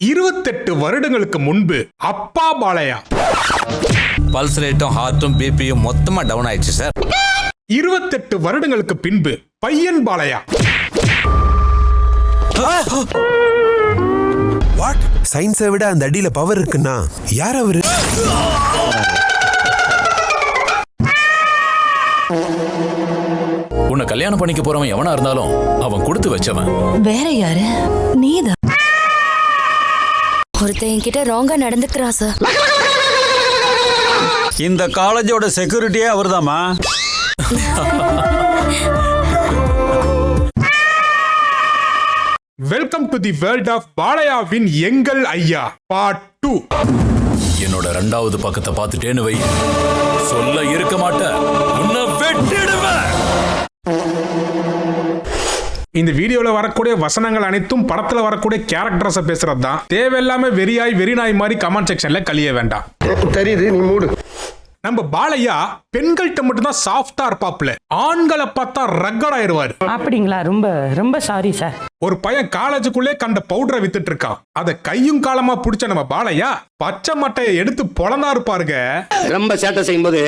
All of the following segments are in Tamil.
28 வருடங்களுக்கு முன்பு அப்பா பாலையா பல்ஸ் ரேட்டும் ஹார்ட்டும் பிபியும் மொத்தமா டவுன் ஆயிடுச்சு சார். 28 வருடங்களுக்கு பின்பு பையன் பாலையா. வாட்? சயின்ஸை விட அந்த அடியில பவர் இருக்குன்னா யார் அவரு? உன்னை கல்யாணம் பண்ணிக்க போறவன் எவனா இருந்தாலும் அவன் கொடுத்து வச்சவன். வேற யாரு? நீதான். ஒருத்தன் என்கிட்ட ராங்கா நடந்துக்கிறான் சார். இந்த காலேஜோட செக்யூரிட்டியே அவர்தாமா. Welcome to the world of பாலையாவின் எங்கள் ஐயா பார்ட் 2. என்னோட 2வது பக்கத்தை பார்த்துட்டேன்னு வை, சொல்ல இருக்க மாட்டேன், உன்னை வெட்டிடுவேன். இந்த வீடியோல வரக்கூடிய வசனங்கள் அனைத்தும் படத்துல வரக்கூடிய கேரக்டர்ஸை பேசுறது தான். தேவையில்லாம வெறிநாய் மாதிரி கமெண்ட் செக்ஷன்ல கழிய வேண்டாம். தெரியுது, நீ மூடு. நம்ம பாலையா பெண்கள்கிட்ட மட்டும் தான் சாஃப்டா இருப்பாப்ல, ஆண்களை பார்த்தா ரக்கடாயிருவாரு. அப்படிங்களா? ரொம்ப ரொம்ப சாரி சார். ஒரு பையன் காலேஜுக்குள்ளே கண்ட பவுடரை வித்துட்டு இருக்கான். அதை கையும் காலமா புடிச்ச நம்ம பாலையா பச்சை மட்டையை எடுத்து பொழந்தா இருப்பாருங்க. ரொம்ப சேட்டை செய்யும் போது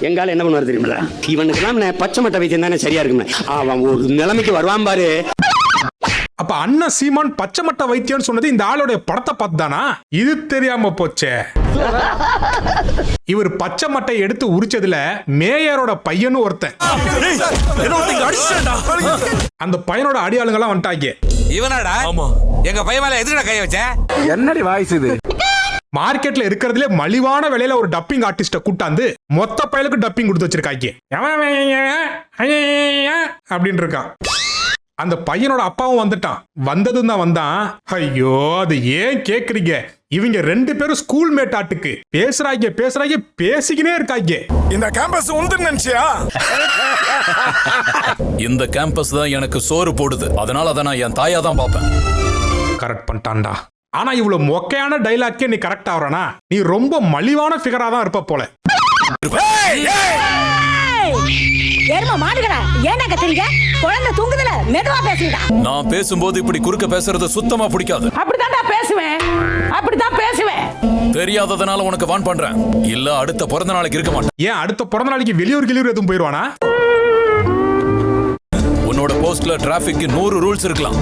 எங்கால என்ன பண்ணுவாரு தெரியுமா? இவனுக்கு பச்சை மட்டை வைத்தியம் தானே சரியா இருக்குமே. அவன் ஒரு நிலைமைக்கு வருவான் பாரு. அப்ப அண்ணன் சீமான் பச்சை மட்டை வைத்தியம்னு சொன்னது இந்த ஆளுடைய படத்தை பார்த்து தானா? இது தெரியாம போச்சே. இவர் பச்சை மட்டை எடுத்து உரிச்சதுல மேயரோட பையனும் ஒருத்தன். அந்த பையனோட அடியாளுங்கெல்லாம் வந்துட்டாங்க. இவனாடா எங்க பையன் மேல எதுக்குடா கை வச்ச? என்னடி வாய்ஸ் இது? மார்க்கெட்ல இருக்கிறதுல மலிவான விலையில ஒரு டப்பிங் ஆர்டிஸ்ட கூட்டாந்து மொத்த பயலுக்கு டப்பிங் கொடுத்து வச்சிருக்காங்க. அப்படின்னு இருக்கான். அந்த பையனோட அப்பாவும் வந்துட்டான். வந்ததும் தான் வந்தான். ஐயோ, அது ஏன் கேக்குறீங்க? இவங்க 2 பேரும் ஸ்கூல் மேட் ஆட்டுக்கு பேசுறாங்க பேசிக்கினே இருக்காங்க. இந்த கேம்பஸ் உண்டு நினைச்சியா? இந்த கேம்பஸ் தான் எனக்கு சோறு போடுது, அதனால அதை நான் என் தாயா தான் பார்ப்பேன். கரெக்ட் பண்ணிட்டான்டா. ஆனா இவ்வளவு மொக்கையான டைலாக்கே நீ கரெக்ட் ஆவறனா? நீ ரொம்ப மலிவான ஃபிகரா தான் இருப்ப போல. ஏர்மா மாடுகடா, ஏன்டா கத்துறீங்க? குழந்தை தூங்குதுல, மெதுவா பேசுடா. நான் பேசும்போது இப்படி குறுக்க பேசுறது சுத்தமா பிடிக்காது. அப்படிதான் பேசுவேன். தெரியாததனால உனக்கு வான் பண்றேன். இல்ல அடுத்த பிறந்த நாளைக்கு இருக்க மாட்டேன். ஏன் அடுத்த பிறந்த நாளைக்கு வெளியூர் எதுவும் போயிருவானா? உன்னோட போஸ்ட்ல டிராபிக்கு 100 ரூல்ஸ் இருக்கலாம்.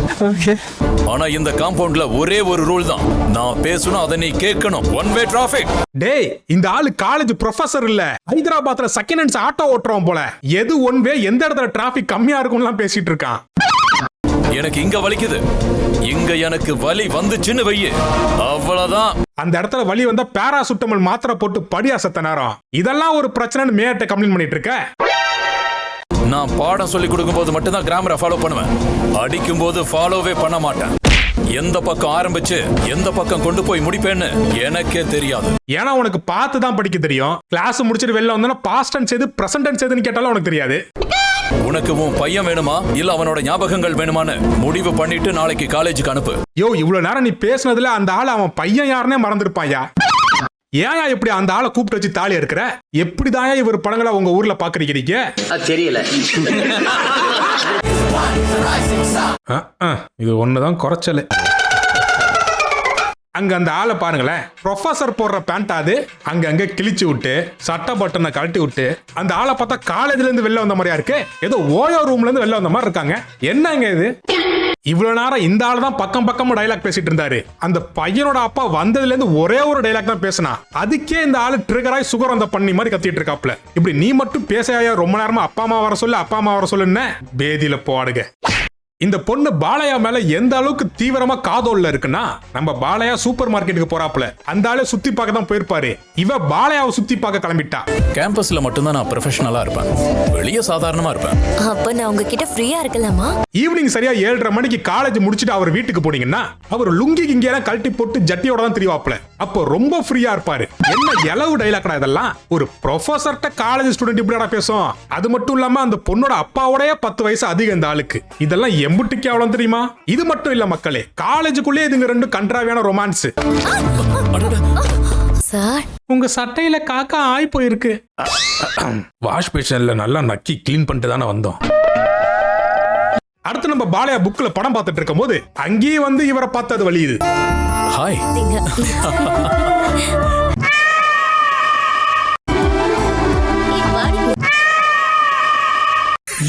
ஆனா இந்த காம்பவுண்ட்ல ஒரே ஒரு ரூல் தான். நான் பேசணும், அதை நீ கேட்கணும். One way traffic. டேய், இந்த ஆளு காலேஜ் ப்ரொஃபசர் இல்ல, ஹைதராபாத்ல செகண்ட் ஹேண்ட்ஸ் ஆட்டோ ஓட்டுறோம் போல. எது ஒன் வே, எந்த இடத்துல டிராபிக் கம்மியா இருக்கும்லாம் பேசிட்டு இருக்கான். எனக்கு இங்க வலிக்குது, இங்க எனக்கு வலி வந்துச்சுன்னு வையே, அவ்வளவுதான். அந்த இடத்துல வலி வந்தா பேராசுட்டமல் மாத்திரை போட்டு படியா சத்த நேரம். இதெல்லாம் ஒரு பிரச்சனைன்னு மேட்ட கம்ப்ளைண்ட் பண்ணிட்டு இருக்க. நான் பாடம் சொல்லி கொடுக்கும் போது மட்டும்தான் கிராமரை ஃபாலோ பண்ணுவேன். அடிக்கும் போது ஃபாலோவே பண்ண மாட்டேன். எந்த பக்கம் ஆரம்பிச்சு எந்த பக்கம் கொண்டு போய் முடிப்பேன்னு எனக்கே தெரியாது. ஏன்னா உனக்கு பார்த்து தான் படிக்க தெரியும். கிளாஸ் முடிச்சிட்டு வெளில வந்தா பாஸ்ட் டென்ஸ் எது பிரசன்ட் டென்ஸ் எதுன்னு கேட்டாலும் உனக்கு தெரியாது. உனக்கு உன் பையன் வேணுமா இல்ல அவனோட ஞாபகங்கள் வேணுமான்னு முடிவு பண்ணிட்டு நாளைக்கு காலேஜுக்கு அனுப்பு. யோ, இவ்வளவு நேரம் நீ பேசுனதுல அந்த ஆள் அவன் பையன் யாருன்னே மறந்துருப்பாயா? ஏன் இப்படி அந்த ஆளை கூப்பிட்டு வச்சு தாலி இருக்கிற? எப்படிதான் இவர் படங்களை உங்க ஊர்ல பாக்குறீங்க? தெரியல. இது ஒண்ணுதான் குறைச்சல். அங்க அந்த ஆளை பாருங்களேன். ப்ரொஃபசர் போடுற பேண்ட் அது அங்க கிழிச்சு விட்டு சட்டை பட்டனை கழட்டி விட்டு அந்த ஆளை பார்த்தா காலேஜ்ல இருந்து வெளில வந்த மாதிரியா இருக்கு. ஏதோ ஓயோ ரூம்ல இருந்து வெளில வந்த மாதிரி இருக்காங்க. என்னங்க இது? இவ்வளவு நேரம் இந்த ஆள் தான் பக்கமும் டைலாக் பேசிட்டு இருந்தாரு. அந்த பையனோட அப்பா வந்ததுல இருந்து ஒரே ஒரு டைலாக் தான் பேசினா. அதுக்கே இந்த ஆளு ட்ரிகராய் சுகர் அந்த பண்ணி மாதிரி கத்திட்டு இருக்காப்ல. இப்படி நீ மட்டும் பேசையா ரொம்ப நேரமா அப்பா அம்மா வர சொல்லுன்னு பேதியில போடுங்க. இந்த பொண்ணு பாலையா மேல எந்த அளவுக்கு தீவிரமா காதோல்ல இருக்குன்னா, நம்ம பாலையா சூப்பர் மார்க்கெட்டுக்கு போறாப்ல அந்த ஆளே சுத்தி பார்க்க தான் போயிருப்பாரு. இவ பாலையாவை சுத்தி பார்க்க கிளம்பிட்டா. கேம்பஸ்ல மட்டும்தான் நான் ப்ரொஃபஷனலா இருப்பேன், வெளியே சாதாரணமா இருப்பேன். அப்ப நான் உங்ககிட்ட ஃப்ரீயா இருக்கலாமா? ஈவினிங் சரியா 7:30 மணிக்கு காலேஜ் முடிச்சுட்டு அவர் வீட்டுக்கு போனீங்கன்னா அவர் லுங்கி கிங்கியெல்லாம் கழட்டி போட்டு ஜட்டியோட தான் திரிவாப்ல. அப்போ ரொம்ப ஃப்ரீயா இருப்பாரு. என்ன எளவு டைலாக்டா இதெல்லாம்? ஒரு ப்ரொஃபசர்ட்ட காலேஜ் ஸ்டூடெண்ட் இப்படிடா பேசும். அது மட்டும் இல்லாம அந்த பொண்ணோட அப்பாவோடய 10 வயசு அதிகம் இந்த ஆளுக்கு. இதெல்லாம் எம்புட்டிக்கு அவ்வளவு தெரியுமா? இது மட்டும் இல்ல மக்களே, காலேஜுக்குள்ளே இதுங்க 2 கன்றாவியான ரொமான்ஸ். சார், உங்க சட்டையில காக்கா ஆய் போயிருக்கு. வாஷ் பேஷன்ல நல்லா நக்கி கிளீன் பண்ணிட்டு தானே வந்தோம். அடுத்து நம்ம பாலையா புக்ல படம் பார்த்துட்டு இருக்கும் போது அங்கேயே வந்து இவரை பார்த்து அது வலியுது. ஹாய்.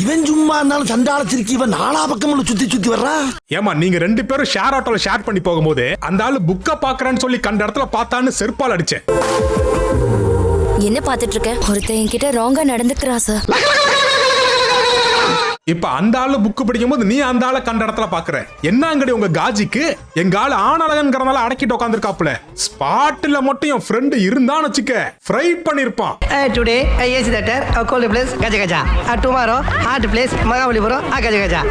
இவன் சும்மா இருந்தாலும் சண்டாளத்திற்கு இவன் நாலா பக்கம் சுத்தி சுத்தி வர்றா. ஏமா நீங்க 2 பேரும் ஷேர் ஆட்டோல ஷேர் பண்ணி போகும்போது அந்த ஆளு புக்க பாக்குறேன்னு சொல்லி கண்ட இடத்துல பார்த்தான்னு செருப்பால் அடிச்சேன். என்ன பாத்துட்டு இருக்க? ஒருத்தன் என்கிட்ட ராங்கா நடந்துக்கிறான் சார். இப்ப அந்த ஆளு புக்கு படிக்கும் போது நீ அந்த ஆளை கண்ட இடத்துல பாக்குற. என்ன அங்கடி உங்க காஜிக்கு? எங்க ஆளு ஆணழகன்கிறனால அடக்கிட்டு உட்காந்துருக்காப்புல. ஸ்பாட்ல மட்டும் என் ஃப்ரெண்டு இருந்தான்னு வச்சுக்க ஃப்ரை பண்ணிருப்பான். Today AC theatre cold place கஜ கஜா. டுமாரோ ஹாட் பிளேஸ் மகாபலிபுரம் கஜ கஜா.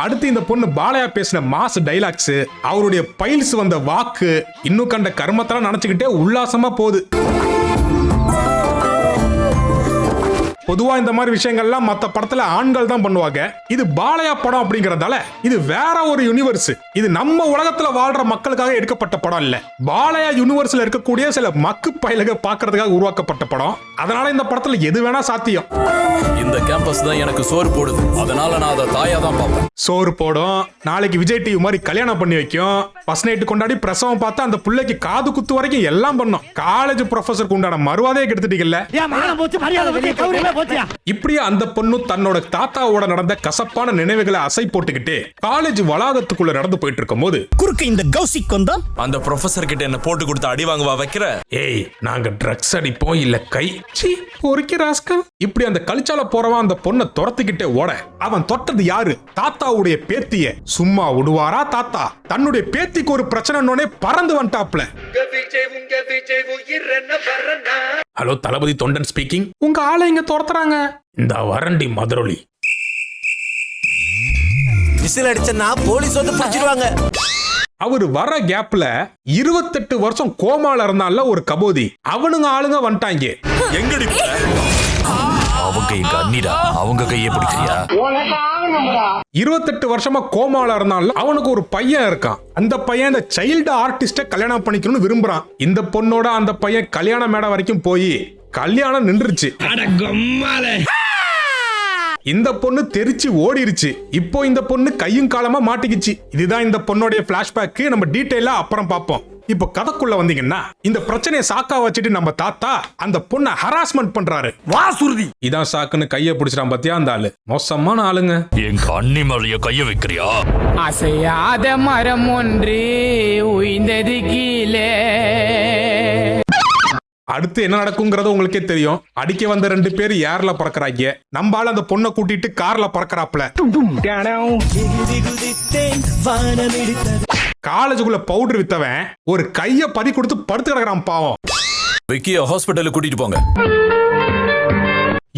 அடுத்து இந்த பொண்ணு பாலையா பேசின மாஸ் டைலாக்ஸ், அவருடைய பைல்ஸ் வந்த வாக்கு, இன்னும் கண்ட கர்மத்தெல்லாம் நினைச்சுக்கிட்டே உல்லாசமா போகுது. பொதுவா இந்த மாதிரி விஷயங்கள்லாம் மத்த படத்துல ஆண்கள் தான் பண்ணுவாங்க. இது பாலையா படம் அப்படிங்கறதால இது வேற ஒரு யூனிவர்ஸ். இது நம்ம உலகத்துல வாழ்ற மக்களுக்காக எடுக்கப்பட்ட படம் இல்ல. பாலையா யூனிவர்ஸ்ல இருக்கக்கூடிய சில மக்கு பயிலக பாக்குறதுக்காக உருவாக்கப்பட்ட படம். அதனால இந்த படத்துல எது வேணா சாத்தியம். இந்த கேம்பஸ் தான் எனக்கு சோறு போடுது. அதனால நான் அதை தாயா தான் பார்ப்பேன். சோறு போடும், நாளைக்கு விஜய் டிவி மாதிரி கல்யாணம் பண்ணி வைக்கும், ஃபர்ஸ்ட் நைட் கொண்டாடி பிரசவம் பார்த்தா அந்த பிள்ளைக்கு காது குத்து வரைக்கும் எல்லாம் பண்ணும். காலேஜ் ப்ரொஃபசருக்கு உண்டான மறுவாதையை கெடுத்துட்டீங்கல்ல. இப்படியே அந்த பொண்ணு தன்னோட தாத்தாவோட நடந்த கசப்பான நினைவுகளை அசை போட்டுக்கிட்டே காலேஜ் வளாகத்துக்குள்ள நடந்து போயிட்டு இருக்கும் போது குறுக்க இந்த கௌசிக் வந்தா அந்த ப்ரொஃபசர் கிட்ட என்ன போட்டு கொடுத்து அடி வாங்குவா வைக்கிற? ஏய் நாங்க ட்ரக்ஸ் அடிப்போம் இல்ல கை பொறுக்கி ராஸ்கல். இப்படி அந்த கழிச்சால போறவன் அந்த பொண்ணை துரத்திக்கிட்டே ஓட அவன் தொட்டது யாரு? தாத்தாவுடைய பேத்திய. சும்மா விடுவாரா தாத்தா? தன்னுடைய பேத்திக்கு ஒரு பிரச்சனை பறந்து வந்துட்டாப்ல. ஹலோ தளபதி தொண்டன் ஸ்பீக்கிங். உங்க ஆளை இங்க துரத்துறாங்க. இந்த வரண்டி மதுரொலி விசில் அடிச்சனா போலீஸ் வந்து பிடிச்சிடுவாங்க. அவர் வர கேப்ல 28 வருஷம் கோமால இருந்தால ஒரு கபோதி. அவனுங்க ஆளுங்க வந்துட்டாங்க. எங்கடி அவங்க எங்க அண்ணிடா, அவங்க கையை பிடிக்கிறியா? 28 வருஷமா கோமால இருந்தால அவனுக்கு ஒரு பையன் இருக்கான். அந்த பையன் இந்த சைல்டு ஆர்டிஸ்ட கல்யாணம் பண்ணிக்கணும்னு விரும்புறான். இந்த பொண்ணோட அந்த பையன் கல்யாண மேடை வரைக்கும் போய் கல்யாணம் நின்றுச்சு. இந்த பொண்ணு தெரிச்சு ஓடிருச்சு. இப்போ இந்த பொண்ணு கையும் காலமா மாட்டிக்கிச்சு. இதுதான் இந்த பொண்ணோட பிளாஷ்பேக். நம்ம டீடைலா அப்புறம் பார்ப்போம். இப்போ கதைக்குள்ள வந்தீங்கன்னா இந்த பிரச்சனையை சாக்கா வச்சுட்டு நம்ம தாத்தா அந்த பொண்ணை ஹராஸ்மெண்ட் பண்றாரு. வாசுருதி இதான் சாக்குன்னு கைய பிடிச்சிட்டான் பாத்தியா அந்த ஆளு. மோசமான ஆளுங்க. எங்க அண்ணி மேலைய கைய வைக்கிறியா? அசையாத மரம் ஒன்று உயிர்ந்தது கீழே. அடுத்து என்ன நடக்குங்கிறது உங்களுக்கே தெரியும். அடிக்க வந்த 2 பேர் ஏர்ல பறக்குறாங்க. நம்பால அந்த பொண்ணை கூட்டிட்டு கார்ல பறக்குறாப்ல. காலேஜுக்குள்ள பவுடர் வித்தவன் ஒரு கைய பறி கொடுத்து படுத்து கிடக்குறான் பாவம். விக்கிய ஹாஸ்பிட்டலுக்கு கூட்டிட்டு போங்க.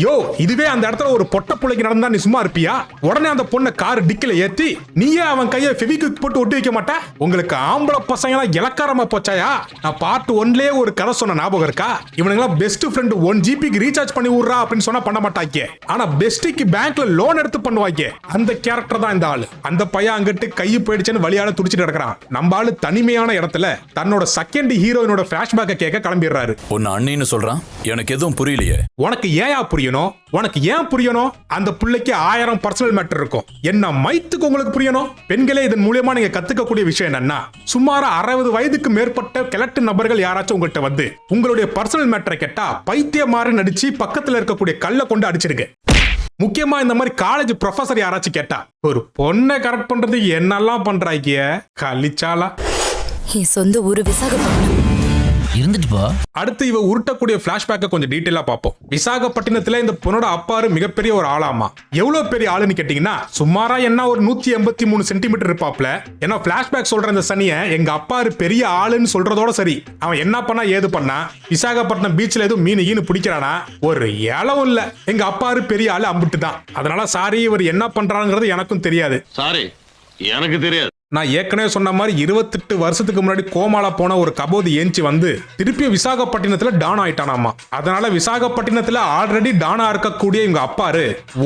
யோ இதுவே அந்த இடத்துல ஒரு பொட்ட புள்ளைக்கு நடந்தா நீ சும்மா இருப்பியா? உடனே அந்த பொண்ணை கார் டிக்கில ஏத்தி நீயே அவன் கையை ஃபெவிக்விக் போட்டு ஒட்டி வைக்க மாட்டா? உங்களுக்கு ஆம்பளை பசங்க இலக்காரமா போச்சாயா? நான் பார்ட் 1லயே ஒரு கதை சொன்ன ஞாபகம் இருக்கா? இவனுங்களாம் பெஸ்ட் ஃப்ரெண்ட் 1 GB ரீசார்ஜ் பண்ணி விடுறா அப்படின்னு சொன்னா பண்ண மாட்டாங்க. ஆனா பெஸ்டிக்கு பேங்க்ல லோன் எடுத்து பண்ணுவாங்க. அந்த கேரக்டர் தான் இந்த ஆளு. அந்த பையன் அங்கிட்டு கை போயிடுச்சுன்னு வழியால துடிச்சிட்டு கிடக்குறான். நம்ம ஆளு தனிமையான இடத்துல தன்னோட செகண்ட் ஹீரோயினோட பிளாஷ்பேக்கை கேட்க கிளம்பிடுறாரு. உன்னை அண்ணின்னு சொல்றான், எனக்கு எதுவும் புரியலையே. உனக்கு ஏன் புரியணும்? உனக்கு ஏன் புரியணும்? அந்த பிள்ளைக்கு 1000 பர்சனல் மேட்டர் இருக்கும். என்ன மைத்துக்கு உங்களுக்கு புரியணும்? பெண்களே இதன் மூலமா நீங்க கத்துக்கக்கூடிய விஷயம் என்னன்னா, சுமார் 60 வயதுக்கு மேற்பட்ட கிழட்டு நபர்கள் யாராச்சும் உங்கள்கிட்ட வந்து உங்களுடைய பர்சனல் மேட்டரை கேட்டா பைத்தியமாரி நடிச்சு பக்கத்துல இருக்கக்கூடிய கல்லை கொண்டு அடிச்சிருங்க. முக்கியமா இந்த மாதிரி காலேஜ் ப்ரொஃபசர் யாராச்சும் கேட்டா ஒரு பொண்ணை கரெக்ட் பண்றது என்னெல்லாம் பண்றாங்க கலிச்சாலா. என் சொந்த ஊரு விசாகப்பட்டினம். இருந்துட்டு அடுத்து இவ உருட்டக்கூடிய பிளாஷ்பேக்கை கொஞ்சம் டீடைலா பார்ப்போம். விசாகப்பட்டினத்துல இந்த பொண்ணோட அப்பாரு மிகப்பெரிய ஒரு ஆளாமா. எவ்வளவு பெரிய ஆளுன்னு கேட்டீங்கன்னா சுமாரா என்ன ஒரு 183 சென்டிமீட்டர் இருப்பாப்ல. ஏன்னா பிளாஷ்பேக் சொல்ற இந்த சனிய எங்க அப்பாரு பெரிய ஆளுன்னு சொல்றதோட சரி, அவன் என்ன பண்ணா ஏது பண்ணா விசாகப்பட்டினம் பீச்ல எதுவும் மீன் பிடிக்கிறானா ஒரு ஏலம் இல்ல. எங்க அப்பாரு பெரிய ஆளு அம்பிட்டு தான். அதனால சாரி இவர் என்ன பண்றாங்கிறது எனக்கும் தெரியாது. சாரி எனக்கு தெரியாது. நான் ஏற்கனவே சொன்ன மாதிரி 28 வருஷத்துக்கு முன்னாடி கோமால போன ஒரு கபோதி ஏஞ்சி வந்து திருப்பி விசாகப்பட்டினத்துல டான் ஆயிட்டானாமா. அதனால விசாகப்பட்டினத்துல ஆல்ரெடி டானா இருக்கக்கூடிய இவங்க அப்பாரு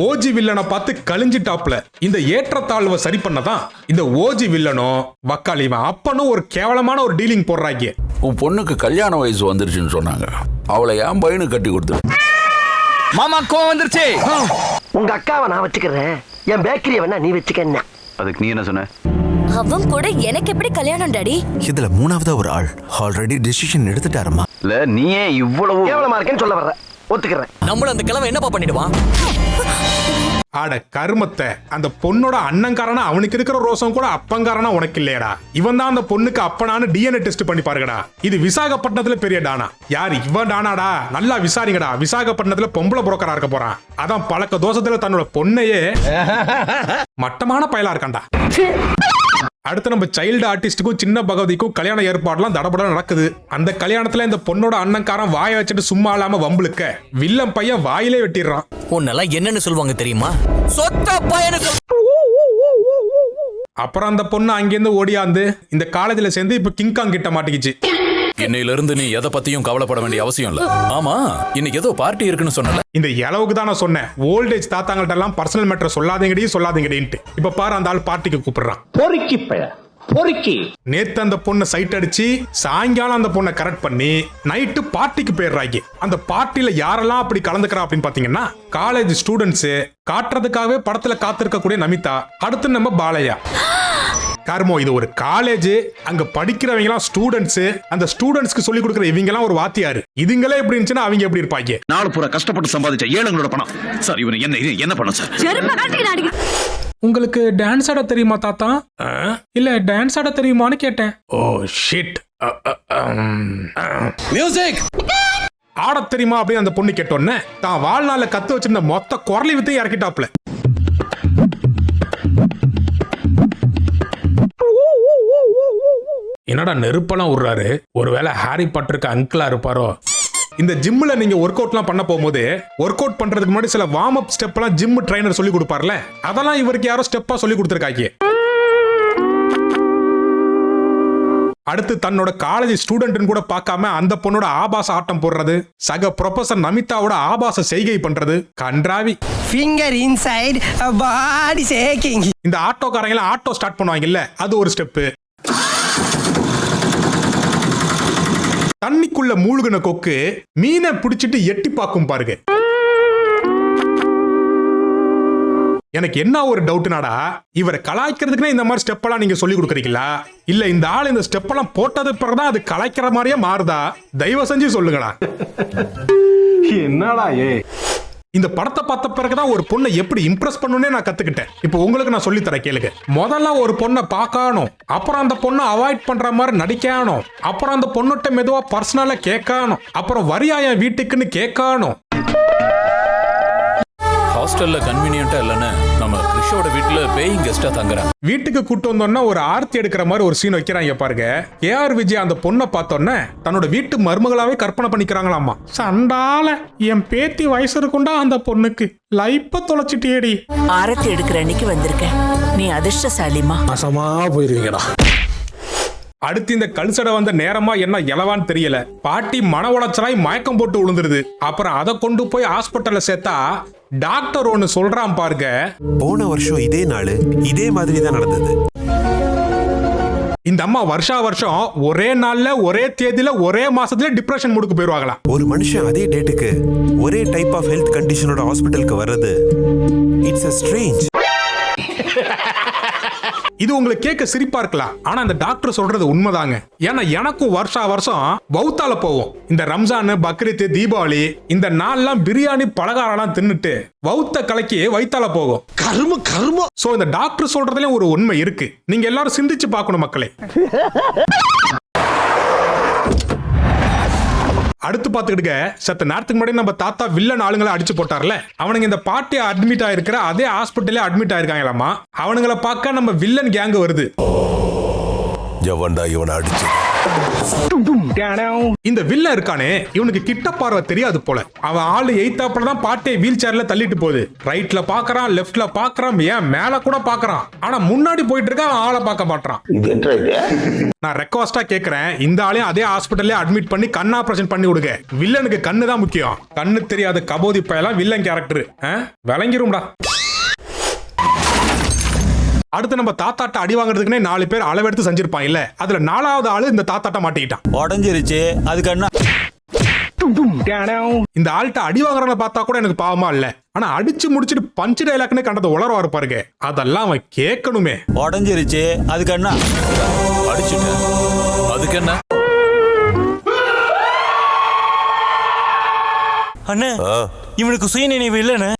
ஓஜி வில்லனை பார்த்து கழிஞ்சிட்டாப்ல. இந்த ஏற்றத்தாழ்வை சரி பண்ணதான் இந்த ஓஜி வில்லனும் வக்கால் இவன் அப்பனும் ஒரு கேவலமான ஒரு டீலிங் போடுறாங்க. உன் பொண்ணுக்கு கல்யாண வயசு வந்துருச்சுன்னு சொன்னாங்க. அவளை என் பையனுக்கு கட்டி கொடுத்து மாமா கோவம் வந்துருச்சு. உங்க அக்காவை நான் வச்சுக்கிறேன், என் பேக்கரியை வேணா நீ வச்சுக்க. அதுக்கு நீ என்ன சொன்ன? அவன் கூட எனக்கு எப்படி கல்யாணம் டாடி? இதுல மூணாவதா ஒரு ஆள் ஆல்ரெடி டிசிஷன் எடுத்துட்டாருமா. இல்ல நீ ஏன் இவ்வளவு கேவலமா இருக்கேன்னு சொல்ல வர்ற, ஒத்துக்கிறேன். நம்மள அந்த கிழமை என்னப்பா பண்ணிடுவான்? ஆட கருமத்தை, அந்த பொண்ணோட அண்ணங்காரனா அவனுக்கு இருக்கிற ரோசம் கூட அப்பங்காரனா உனக்கு இல்லையடா. இவன் தான் அந்த பொண்ணுக்கு அப்பனான்னு டிஎன்ஏ டெஸ்ட் பண்ணி பாருங்கடா. இது விசாகப்பட்டினத்துல பெரிய டானா. யாரு இவன் டானாடா? நல்லா விசாரிங்கடா. விசாகப்பட்டினத்துல பொம்பளை புரோக்கரா இருக்க போறான். அதான் பழக்க தோஷத்துல தன்னோட பொண்ணையே மட்டமான பயலா இருக்கான்டா. அடுத்து நம்ம சைல்டு ஆர்டிஸ்டுக்கும் சின்ன பகவதிக்கும் கல்யாண ஏற்பாடுலாம் தடபட நடக்குது. அந்த கல்யாணத்துல இந்த பொண்ணோட அண்ணன்காரன் வாயை வச்சுட்டு சும்மா இல்லாம வம்புலுக்க வில்லன் பையன் வாயிலே வெட்டிடுறான். உன்னெல்லாம் என்னன்னு சொல்லுவாங்க தெரியுமா? சொத்த பையனுக்கு. அப்புறம் அந்த பொண்ணு அங்கிருந்து ஓடியாந்து இந்த காலேஜ்ல சேர்ந்து இப்ப கிங்காங் கிட்ட மாட்டிக்கிச்சு. இன்னையில இருந்து நீ எதை பத்தியும் கவலைப்பட வேண்டிய அவசியம் இல்ல. ஆமா, இன்னைக்கு ஏதோ பார்ட்டி இருக்குன்னு சொன்னல. இந்த அளவுக்கு தான் நான் சொன்னேன். ஓல்டேஜ் தாத்தாங்கள்ட்ட எல்லாம் பர்சனல் மேட்டர் சொல்லாதீங்கடின்ட்டு. இப்ப பாரு அந்த ஆள் பார்ட்டிக்கு கூப்பிடுறான். நேத்து அந்த பொண்ணை சைட் அடிச்சு சாயங்காலம் அந்த பொண்ணை கரெக்ட் பண்ணி நைட்டு பார்ட்டிக்கு போயிடுறாங்க. அந்த பார்ட்டில யாரெல்லாம் அப்படி கலந்துக்கிறா அப்படின்னு பாத்தீங்கன்னா, காலேஜ் ஸ்டூடெண்ட்ஸ், காட்டுறதுக்காகவே படத்துல காத்திருக்கக்கூடிய நமிதா, அடுத்து நம்ம பாலையா. கார்மோ, இது ஒரு காலேஜ், அங்க படிக்கிறவங்க எல்லாம் ஸ்டூடெண்ட்ஸ், அந்த ஸ்டூடெண்ட்ஸ்க்கு சொல்லி கொடுக்குற இவங்க எல்லாம் ஒரு வாத்தியாரு. இதுங்களே எப்படி இருந்துச்சுன்னா அவங்க எப்படி இருப்பாங்க? நாலு பூரா கஷ்டப்பட்டு சம்பாதிச்ச ஏழுங்களோட பணம் சார். இவன் என்ன பண்ண சார்? உங்களுக்கு டான்ஸ் ஆட தெரியுமா தாத்தா? இல்ல டான்ஸ் ஆட தெரியுமான்னு கேட்டேன். Oh shit. மியூசிக் ஆட தெரியுமா அப்படின்னு அந்த பொண்ணு கேட்டோன்னே தான் வாழ்நாள கத்து வச்சிருந்த மொத்த குரலி வித்தையும் இறக்கிட்டாப்ல. என்னடா நெருப்பெல்லாம் விடுறாரு? ஒருவேளை ஹாரி பாட்டருக்கு அங்கிளா இருப்பாரோ? இந்த ஜிம்ல நீங்க ஒர்க் அவுட்லாம் பண்ண போகும்போது ஒர்க் அவுட் பண்றதுக்கு முன்னாடி சில வார்ம் அப் ஸ்டெப் எல்லாம் ஜிம் ட்ரைனர் சொல்லி கொடுப்பார்ல, அதெல்லாம் இவருக்கு யாரோ ஸ்டெப்பா சொல்லி கொடுத்துருக்காங்க. அடுத்து தன்னோட காலேஜ் ஸ்டூடெண்ட் கூட பார்க்காம அந்த பொண்ணோட ஆபாச ஆட்டம் போடுறது, சக ப்ரொஃபசர் நமிதாவோட ஆபாச செய்கை பண்றது, கன்றாவி. ஃபிங்கர் இன்சைட் பாடி ஷேக்கிங். இந்த ஆட்டோக்காரங்க எல்லாம் ஆட்டோ ஸ்டார்ட் பண்ணுவாங்கல்ல, அது ஒரு ஸ்டெப்பு. தண்ணிக்குள்ள மூழ்கின கொக்கு மீனை பிடிச்சிட்டு எட்டி பார்க்கும் பாருங்க. எனக்கு என்ன ஒரு டவுட்னாடா, இவரை கலாய்க்கிறதுக்குனே இந்த மாதிரி ஸ்டெப் எல்லாம் நீங்க சொல்லி கொடுக்குறீங்களா, இல்ல இந்த ஆள் இந்த ஸ்டெப் எல்லாம் போட்டது பிறகுதான் அது கலாய்க்கிற மாதிரியே மாறுதா? தயவு செஞ்சு சொல்லுங்கடா. என்னடா இந்த படத்தை பார்த்த பிறகுதான் ஒரு பொண்ணை எப்படி இம்ப்ரெஸ் பண்ணணும்னே நான் கத்துக்கிட்டேன். இப்போ உங்களுக்கு நான் சொல்லி தரேன் கேளுங்க. முதல்ல ஒரு பொண்ணை பார்க்கணும், அப்புறம் அந்த பொண்ணை அவாய்ட் பண்ற மாதிரி நடிக்கணும், அப்புறம் அந்த பொண்ணுகிட்ட மெதுவா பர்சனலா கேட்கணும், அப்புறம் வரியா என் வீட்டுக்குன்னு கேட்கணும். ஹாஸ்டல்ல கன்வீனியன்ட்டா இல்லன்னு நம்ம கிறிஷோட வீட்டுல பேயிங் கெஸ்டா தங்குறாங்க. வீட்டுக்கு கூட்டு வந்தோன்னா ஒரு ஆர்த்தி எடுக்கிற மாதிரி ஒரு சீன் வைக்கிறாங்க பாருங்க. கேஆர் விஜய் அந்த பொண்ணை பார்த்தோன்னே தன்னோட வீட்டு மருமகளாவே கற்பனை பண்ணிக்கிறாங்களாமா. சண்டால என் பேத்தி வயசு இருக்குண்டா அந்த பொண்ணுக்கு, லைப்ப தொலைச்சிட்டேடி. ஆரத்தி எடுக்கிற அன்னைக்கு வந்திருக்கேன், நீ அதிர்ஷ்டசாலிமா. அசமா போயிருவீங்கடா. அடுத்து இந்த கல்சடை வந்த நேரமா என்ன இலவான்னு தெரியல, பாட்டி மன உளைச்சலாய் மயக்கம் போட்டு விழுந்துருது. அப்புறம் அதை கொண்டு போய் ஹாஸ்பிட்டல்ல சேர்த்தா டாக்டர் ஒன்னு சொல்றான் பாருங்க. போன வருஷம் இதே நாள் இதே மாதிரி தான் நடந்தது. இந்த அம்மா வருஷம் ஒரே நாள்ல ஒரே தேதியில ஒரே மாசத்துல டிப்ரெஷன் மூடுக்கு போயிருவாங்களா? ஒரு மனுஷன் அதே டேட்டுக்கு ஒரே டைப் ஆஃப் ஹெல்த் கண்டிஷனோட ஹாஸ்பிட்டலுக்கு வர்றது இட்ஸ் a strange. இது உங்களுக்கு கேட்க சிரிப்பா இருக்கலாம், ஆனா அந்த டாக்டர் சொல்றது உண்மைதாங்க. ஏன்னா எனக்கும் வருஷம் பௌத்தால போவோம். இந்த ரம்ஜான், பக்ரீத், தீபாவளி இந்த நாள்லாம் பிரியாணி பலகாரம்லாம் தின்னுட்டு வௌத்த கலக்கி வயித்தால போகும். கரும. சோ இந்த டாக்டர் சொல்றதுலயும் ஒரு உண்மை இருக்கு. நீங்க எல்லாரும் சிந்திச்சு பார்க்கணும் மக்களே. அடுத்து பாத்துக்கிட்டுங்க, சத்த நேரத்துக்கு முன்னாடி நம்ம தாத்தா வில்லன் ஆளுங்களை அடிச்சு போட்டார்ல, அவனுங்க இந்த பாட்டி அட்மிட் ஆயிருக்கிற அதே ஹாஸ்பிட்டலே அட்மிட் ஆயிருக்காங்களாமா. அவனுங்களை பார்க்க நம்ம வில்லன் கேங் வருது. எவன்டா இவனை அடிச்சு? இந்த வில்லன் இருக்கானே, இவனுக்கு கிட்ட பார்வை தெரியாது போல. அவன் ஆளு எய்த்தாப்புல தான் பாட்டியை வீல் சேர்ல தள்ளிட்டு போகுது. ரைட்ல பாக்குறான், லெஃப்ட்ல பாக்குறான், ஏன் மேல கூட பாக்குறான். ஆனா முன்னாடி போயிட்டு இருக்க அவன் ஆளை பார்க்க மாட்டான். நான் ரெக்வஸ்டா கேக்குறேன், இந்த ஆளையும் அதே ஹாஸ்பிட்டல்ல அட்மிட் பண்ணி கண் ஆபரேஷன் பண்ணி விடுங்க. வில்லனுக்கு கண்ணு தான் முக்கியம். கண்ணு தெரியாத கபோதி பயலாம் வில்லன் கேரக்டர் விளங்கிரும்டா. அடுத்து நம்ம தாத்தாட்ட அடி வாங்குறதுக்குனே 4 பேர் அளவெடுத்து செஞ்சிருப்பான் இல்ல, அதுல 4வது ஆளு இந்த தாத்தாட்ட மாட்டிக்கிட்டான். உடஞ்சிருச்சு, அதுக்கு என்ன இந்த ஆள்கிட்ட அடி வாங்குறவன பார்த்தா கூட எனக்கு பாவமா இல்ல, ஆனா அடிச்சு முடிச்சிட்டு பஞ்சு டைலாக்னு கண்டத உளரவாரு பாருங்க, அதெல்லாம் அவன் கேட்கணுமே. உடஞ்சிருச்சு அதுக்கு என்ன, அடிச்சுட்டேன் அதுக்கு என்ன? அண்ணே இவனுக்கு சுயநினைவு இல்லன்னு.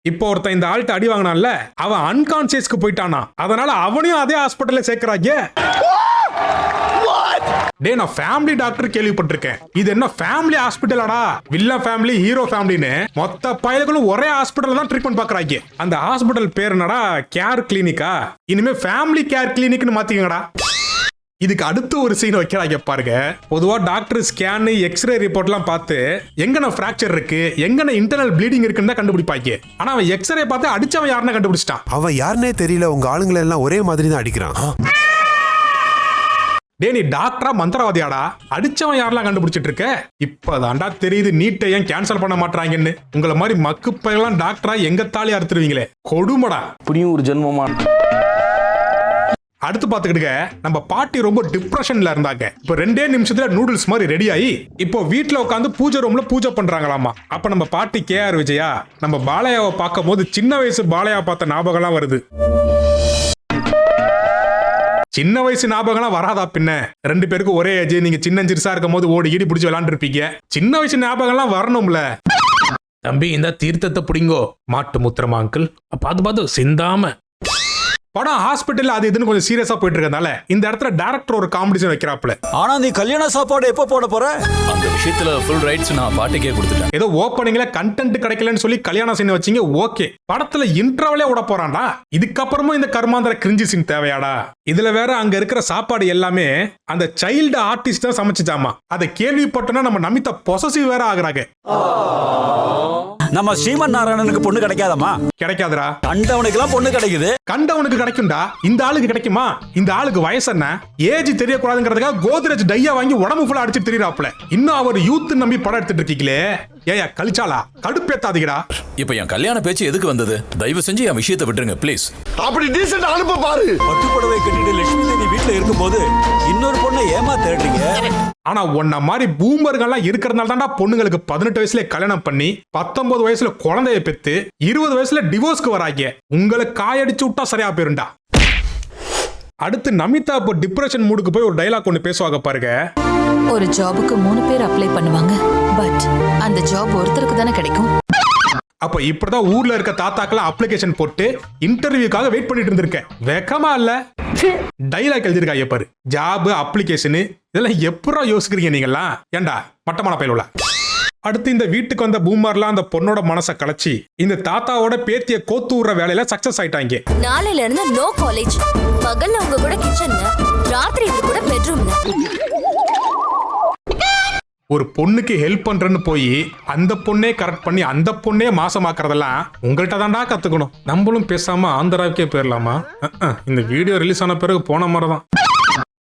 இப்போ ஒருத்தன் இந்த ஆள்கிட்ட அடி வாங்கினான்ல, அவன் அன்கான்சியஸ்க்கு போயிட்டானா, அதனால அவனையும் அதே ஹாஸ்பிட்டல்ல சேர்க்கறாங்க. டே, நான் ஃபேமிலி டாக்டர் கேள்விப்பட்டிருக்கேன், இது என்ன ஃபேமிலி ஹாஸ்பிட்டலாடா? வில்லா ஃபேமிலி, ஹீரோ ஃபேமிலின்னு மொத்த பயலுகளும் ஒரே ஹாஸ்பிட்டல் தான் ட்ரீட்மெண்ட் பாக்குறாங்க. அந்த ஹாஸ்பிட்டல் பேர் என்னடா? கேர் கிளினிக்கா? இனிமே ஃபேமிலி கேர் கிளினிக்னு மாத்திக்கங்கடா. இதுக்கு அடுத்து ஒரு சீன் வைக்கிறாங்க பாருங்க. பொதுவா டாக்டர் ஸ்கேன், எக்ஸ்ரே ரிப்போர்ட்லாம் பார்த்து எங்கன ஃபிராக்சர் இருக்கு, எங்கன இன்டர்னல் ப்ளீடிங் இருக்குன்னு தான் கண்டுபிடிப்பாங்க. ஆனா அவன் எக்ஸ்ரே பார்த்து அடிச்சவன் யாருன்னு கண்டுபிடிச்சிட்டான். அவன் யாருன்னே தெரியல, உங்க ஆளுங்களை எல்லாம் ஒரே மாதிரி தான் அடிக்கிறான். டே, நீ டாக்டரா மந்திரவாதியாடா? அடிச்சவன் யாரெல்லாம் கண்டுபிடிச்சிட்டு இருக்க? இப்பதான்டா தெரியுது நீட்டை ஏன் கேன்சல் பண்ண மாட்டாங்கன்னு. உங்களை மாதிரி மக்கு பையெல்லாம் டாக்டரா எங்க தாலி அறுத்துருவீங்களே, கொடுமடா. புரியும் ஒரு ஜென்மமா. அடுத்து பாத்துக்கிட்டுங்க, நம்ம பாட்டி ரொம்ப டிப்ரெஷன்ல இருந்தாங்க. இப்போ 2 நிமிஷத்துல நூடுல்ஸ் மாதிரி ரெடி ஆகி இப்போ வீட்டுல உட்காந்து பூஜை ரூம்ல பூஜை பண்றாங்களாமா. அப்ப நம்ம பாட்டி KR விஜயா நம்ம பாலையாவை பார்க்கும் போது சின்ன வயசு பாலையா பார்த்த ஞாபகம்லாம் வருது. சின்ன வயசு ஞாபகம்லாம் வராதா பின்ன? 2 பேருக்கும் ஒரே ஏஜ், நீங்க சின்ன சிறுசா இருக்கும் போது ஓடி ஈடி பிடிச்சி விளையாண்டு இருப்பீங்க. சின்ன வயசு ஞாபகம்லாம் வரணும்ல. தம்பி, இந்த தீர்த்தத்தை பிடிங்கோ, மாட்டு முத்திரமா அங்கிள், பார்த்து சிந்தாம. படம் ஹாஸ்பிட்டல் அது இதுன்னு கொஞ்சம் சீரியஸா போயிட்டு இருக்கனால இந்த இடத்துல டைரக்டர் ஒரு காம்படிஷன் வைக்கிறாப்ல. ஆனா நீ கல்யாண சாப்பாடு எப்ப போட போற? அந்த விஷயத்துல ஃபுல் ரைட்ஸ் நான் பாட்டுக்கே கொடுத்துட்டேன். ஏதோ ஓப்பனிங்ல கண்டென்ட் கிடைக்கலன்னு சொல்லி கல்யாண சீன் வச்சீங்க, ஓகே. படத்துல இன்ட்ரோவலே விட போறான்டா. இதுக்கப்புறமும் இந்த கர்மாந்திர கிரிஞ்சி சீன் தேவையாடா? இதுல வேற அங்க இருக்கிற சாப்பாடு எல்லாமே அந்த சைல்டு ஆர்டிஸ்ட் தான் சமைச்சுச்சாமா. அதை கேள்விப்பட்டோன்னா நம்ம நமிதா பொசசிவ் வேற ஆகுறாங்க. நம்ம ஸ்ரீமன் நாராயணனுக்கு பொண்ணு கிடைக்காதமா? கிடைக்காதுடா. கண்டவனுக்கு எல்லாம் பொண்ணு கிடைக்குது. கண்டவனுக்கு கிடைக்கும்டா, இந்த ஆளுக்கு கிடைக்குமா? இந்த ஆளுக்கு வயசு என்ன, ஏஜ் தெரியக்கூடாதுங்கிறதுக்காக கோத்ரேஜ் டையா வாங்கி உடம்பு ஃபுல்லா அடிச்சு தெரியறாப்ல. இன்னும் அவர் யூத் நம்பி படம் எடுத்துட்டு இருக்கீங்களே, ஏயா கழிச்சாலா? கடுப்பேத்தாதீங்கடா. இப்ப என் கல்யாண பேச்சு எதுக்கு வந்தது? தயவு செஞ்சு என் விஷயத்தை விட்டுருங்க ப்ளீஸ். அப்படி டீசன்ட் அனுப்ப பாரு. பட்டு புடவை கட்டிட்டு லட்சுமி தேவி வீட்டுல இருக்கும்போது இன்னொரு பொண்ணை ஏமா தேடுறீங்க? ஆனா உன்ன மாதிரி பூமர்கள்லாம் இருக்கிறதுனால தான்டா பொண்ணுங்களுக்கு 18 வயசுல கல்யாணம் பண்ணி 19 வயசுல குழந்தைய பெத்து 20 வயசுல டிவோர்ஸ்க்கு வராங்க. உங்களை காயடிச்சு விட்டா சரியா போயிருண்டா. அடுத்து நமிதா இப்போ டிப்ரெஷன் மூடுக்கு போய் ஒரு டைலாக் ஒன்று பேசுவாங்க பாருங்க. ஒரு ஜாபுக்கு 3 பேர் அப்ளை பண்ணுவாங்க, பட் அந்த ஜாப் ஒருத்தருக்கு தானே கிடைக்கும். அப்ப இப்படிதான் ஊர்ல இருக்க தாத்தாக்கெல்லாம் அப்ளிகேஷன் போட்டு இன்டர்வியூக்காக வெயிட் பண்ணிட்டு இருந்திருக்கேன். வெக்கமா இல்ல? டைலாக் எழுதிருக்காங்க பாரு. ஜாப், அப்ளிகேஷன், இதெல்லாம் எப்படா யோசிக்கிறீங்க நீங்கெல்லாம்? ஏண்டா மட்டமான பயிலுள்ள. அடுத்து இந்த வீட்டுக்கு வந்த பூமர்லாம் அந்த பொண்ணோட மனசை கலைச்சி இந்த தாத்தாவோட பேத்திய கோத்து விடுற வேலையில சக்சஸ் ஆயிட்டாங்க. நாளையில இருந்து நோ காலேஜ். பகல்ல உங்க கூட கிச்சன்ல, ராத்திரி இது கூட பெட்ரூம்ல. ஒரு பொண்ணுக்கு ஹெல்ப் பண்றேன்னு போய் அந்த பொண்ணே கரெக்ட் பண்ணி அந்த பொண்ணே மாசமாக்குறதெல்லாம் உங்கள்கிட்ட தான்டா கத்துக்கணும். நம்மளும் பேசாம ஆந்திராவுக்கே போயிடலாமா? இந்த வீடியோ ரிலீஸ் ஆன பிறகு போன மாதிரிதான்.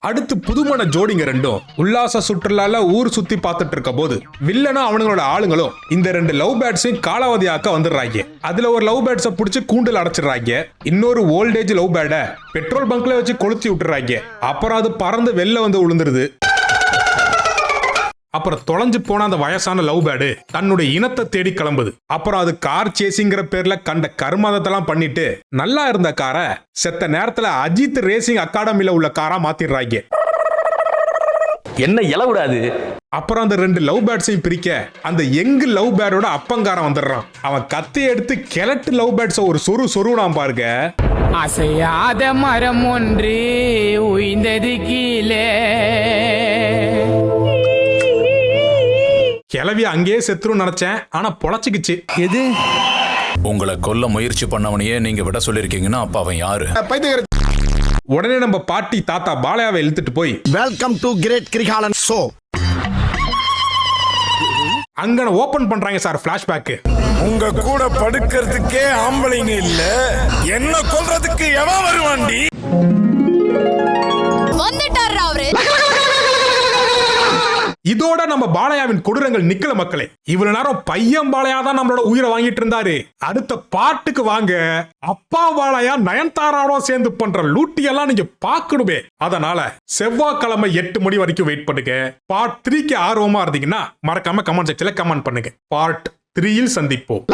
அடுத்து புதுமண ஜோடிங்க ரெண்டும் உல்லாச சுற்றுலால ஊர் சுத்தி பார்த்துட்டு இருக்க போது வில்லனும் அவனுங்களோட ஆளுங்களும் இந்த 2 லவ் பேர்ட்ஸையும் காலாவதியாக்க வந்துடுறாங்க. அதுல ஒரு லவ் பேர்ட்ஸை பிடிச்சி கூண்டில் அடைச்சிடுறாங்க. இன்னொரு ஓல்டேஜ் லவ் பேர்டை பெட்ரோல் பங்க்ல வச்சு கொளுத்தி விட்டுறாங்க. அப்புறம் அது பறந்து வெளில வந்து விழுந்துருது. அப்புறம் தொலைஞ்சு போன அந்த வயசான லவ் பேர்டு தன்னுடைய இனத்தை தேடி கிளம்புது. அப்புறம் அது கார் சேசிங்கிற பேர்ல கண்ட கர்மாதத்தெல்லாம் பண்ணிட்டு நல்லா இருந்த காரை செத்த நேரத்துல அஜித் ரேசிங் அகாடமில உள்ள காரா மாத்திடுறாங்க. என்ன இலவிடாது. அப்புறம் அந்த 2 லவ் பேர்ட்ஸையும் பிரிக்க அந்த யங் லவ் பேர்டோட அப்பங்காரன் வந்துடுறான். அவன் கத்தி எடுத்து கிழட்டு லவ் பேர்ட்ஸை ஒரு சொருடான் பாருங்க. அசையாத மரம் ஒன்று உய்ந்தது கீழே. கிளவி அங்கேயே செத்துரும் நினைச்சேன், ஆனா பொழைச்சிக்கிச்சு. எது? உங்களை கொல்ல முயற்சி பண்ணவனையே நீங்க விட சொல்லிருக்கீங்கன்னா அப்ப அவன் யாரு? உடனே நம்ம பாட்டி தாத்தா பாலையாவை இழுத்துட்டு போய் welcome to great Kirikalan show அங்கன ஓபன் பண்றாங்க சார் பிளாஷ்பேக். உங்க கூட படுக்கிறதுக்கே ஆம்பளைங்க இல்ல, என்ன கொல்றதுக்கு எவன் வருவாண்டி? வந்துட்டாரா அவரு? இது இதோட நம்ம பாலையாவின் கொடூரங்கள் நிக்கல மக்களே. இவ்வளவு நேரம் பையன் பாலையா தான் நம்மளோட உயிரை வாங்கிட்டு இருந்தாரு. அடுத்த பாட்டுக்கு வாங்க. அப்பா பாலையா நயன்தாராவோட சேர்ந்து பண்ற லூட்டி எல்லாம் நீங்க பார்க்கணுமே. அதனால செவ்வாய்க்கிழமை 8 மணி வரைக்கும் வெயிட் பண்ணுங்க. பார்ட் 3க்கு ஆர்வமா இருந்தீங்கன்னா மறக்காம கமெண்ட் செக்ஷன்ல கமெண்ட் பண்ணுங்க. பார்ட் 3ல் சந்திப்போம்.